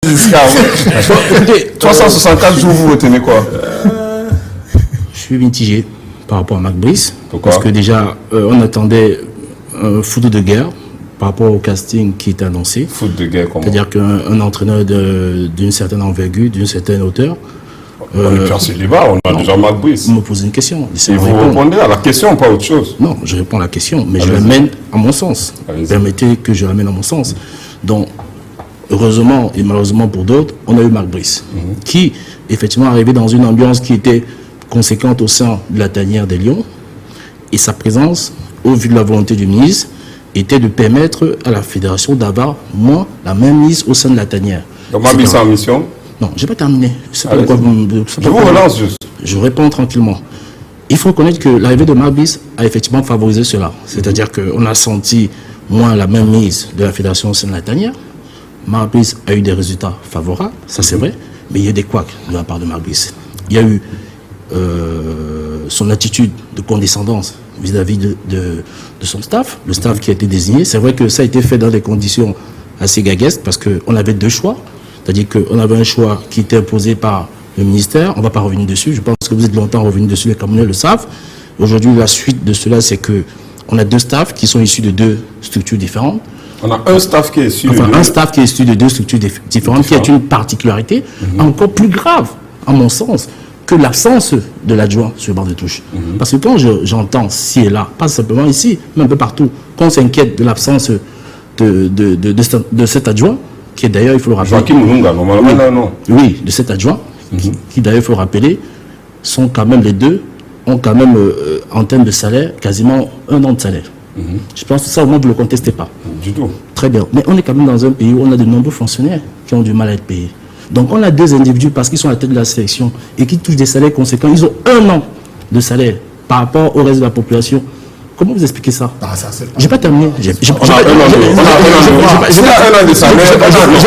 Écoutez, 364 jours, vous retenez quoi? Je suis mitigé par rapport à Marc Brice. Pourquoi? Parce que déjà, on attendait un foot de guerre par rapport au casting qui est annoncé. Foot de guerre, comment? C'est-à-dire qu'un entraîneur d'une certaine envergure, d'une certaine hauteur. On est plus ce débat, on a déjà Marc Brice. Vous me posez une question. Et vous répondez à la question, pas autre chose. Non, je réponds à la question, mais je l'amène à mon sens. Permettez que je l'amène à mon sens. Donc, heureusement et malheureusement pour d'autres, on a eu Marc Brice, qui, effectivement, arrivait dans une ambiance qui était conséquente au sein de la tanière des Lions. Et sa présence, au vu de la volonté du ministre, était de permettre à la fédération d'avoir moins la même mise au sein de la tanière. Donc, Marc Brice en mission? Non, je n'ai pas terminé. Je vous relance juste. Je réponds tranquillement. Il faut reconnaître que l'arrivée de Marc Brice a effectivement favorisé cela. C'est-à-dire qu'on a senti moins la même mise de la fédération au sein de la tanière. Marc Brice a eu des résultats favorables, ça c'est vrai, mais il y a eu des couacs de la part de Marc Brice. Il y a eu son attitude de condescendance vis-à-vis de son staff, le staff qui a été désigné. C'est vrai que ça a été fait dans des conditions assez gaguesques parce qu'on avait deux choix. C'est-à-dire qu'on avait un choix qui était imposé par le ministère. On ne va pas revenir dessus. Je pense que vous êtes longtemps revenu dessus, les Camerounais le savent. Aujourd'hui, la suite de cela, c'est qu'on a deux staffs qui sont issus de deux structures différentes. On a un staff qui est issu un staff qui est issu de deux structures différentes, qui est une particularité encore plus grave, à mon sens, que l'absence de l'adjoint sur le banc de touche. Parce que quand j'entends ci et là, pas simplement ici, mais un peu partout, qu'on s'inquiète de l'absence de cet adjoint, qui est d'ailleurs, il faut le rappeler... Joachim Mulunga, normalement, non. Oui, de cet adjoint, qui d'ailleurs, il faut le rappeler, sont quand même les deux, ont quand même, en termes de salaire, quasiment 1 an de salaire. Je pense que ça, au moins, vous ne le contestez pas. Du tout. Très bien. Mais on est quand même dans un pays où on a de nombreux fonctionnaires qui ont du mal à être payés. Donc, on a deux individus, parce qu'ils sont à la tête de la sélection, et qui touchent des salaires conséquents. Ils ont 1 an de salaire par rapport au reste de la population. Comment vous expliquez ça? J'ai pas terminé. J'ai pas terminé. J'ai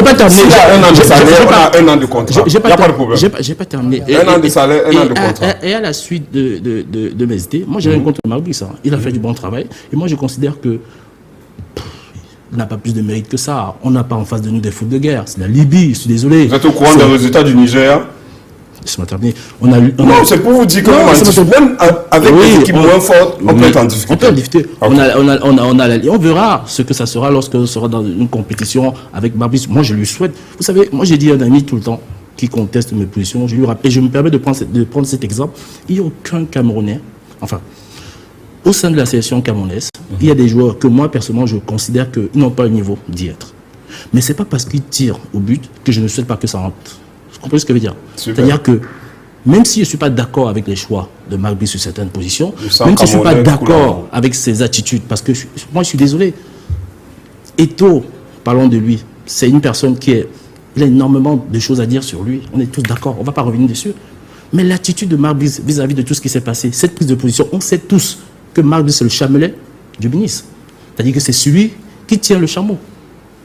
pas terminé. Un an de salaire, on a 1 an de contrat. Il n'y a pas de problème. J'ai pas terminé. 1 an de salaire, 1 an de contrat. Et à la suite de mes idées, moi j'ai rien contre Marc Brice. Il a fait du bon travail. Et moi je considère que il n'a pas plus de mérite que ça. On n'a pas en face de nous des foot de guerre. C'est la Libye, je suis désolé. Vous êtes au courant des résultats du Niger? Non, c'est pour vous dire que même avec des équipes moins fortes, on peut être en difficulté. On peut en difficulté. On verra ce que ça sera lorsqu'on sera dans une compétition avec Marc Brice. Moi, je lui souhaite. Vous savez, moi, j'ai dit à un ami tout le temps qui conteste mes positions. Je lui rappelle, et je me permets de prendre cet exemple. Il n'y a aucun Camerounais, enfin, au sein de la sélection camerounaise, il y a des joueurs que moi, personnellement, je considère qu'ils n'ont pas le niveau d'y être. Mais ce n'est pas parce qu'ils tirent au but que je ne souhaite pas que ça rentre. Vous comprenez ce que je veux dire? C'est-à-dire que même si je ne suis pas d'accord avec les choix de Marc Brice sur certaines positions, même si je ne suis pas d'accord avec ses attitudes, parce que moi je suis désolé, Eto'o, parlons de lui, c'est une personne il a énormément de choses à dire sur lui, on est tous d'accord, on ne va pas revenir dessus. Mais l'attitude de Marc Brice vis-à-vis de tout ce qui s'est passé, cette prise de position, on sait tous que Marc Brice est le chamelet du ministre. C'est-à-dire que c'est celui qui tient le chameau.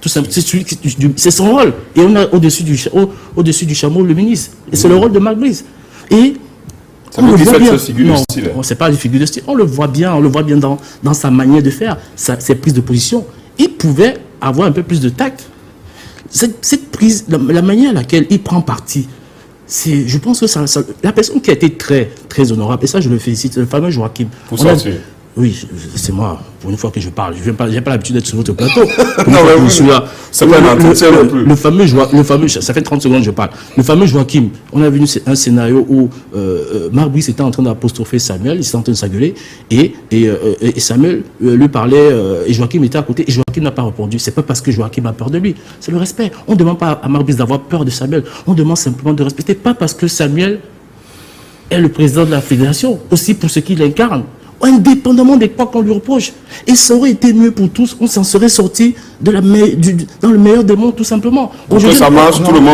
C'est son rôle. Et on a au-dessus du chameau le ministre. Et c'est le rôle de Marc Brice. Et on le voit bien. Non, c'est pas une figure de style. On le voit bien dans sa manière de faire, ses prises de position. Il pouvait avoir un peu plus de tact. Cette prise, la manière à laquelle il prend parti, je pense que la personne qui a été très, très honorable, et ça je le félicite, le fameux Joachim. Oui, c'est moi, pour une fois que je parle. Je n'ai pas l'habitude d'être sur votre plateau. Non, mais c'est pas un entretien non plus. Le fameux, ça fait 30 secondes que je parle. Le fameux Joachim, on a vu un scénario où Marc Brice était en train d'apostropher Samuel, il était en train de s'engueuler, et Samuel lui parlait, et Joachim était à côté, et Joachim n'a pas répondu. C'est pas parce que Joachim a peur de lui, c'est le respect. On ne demande pas à Marc Brice d'avoir peur de Samuel, on demande simplement de respecter, pas parce que Samuel est le président de la fédération, aussi pour ce qu'il incarne. Indépendamment des quoi qu'on lui reproche. Et ça aurait été mieux pour tous, on s'en serait sorti dans le meilleur des mondes, tout simplement. Aujourd'hui, ça marche, tout le monde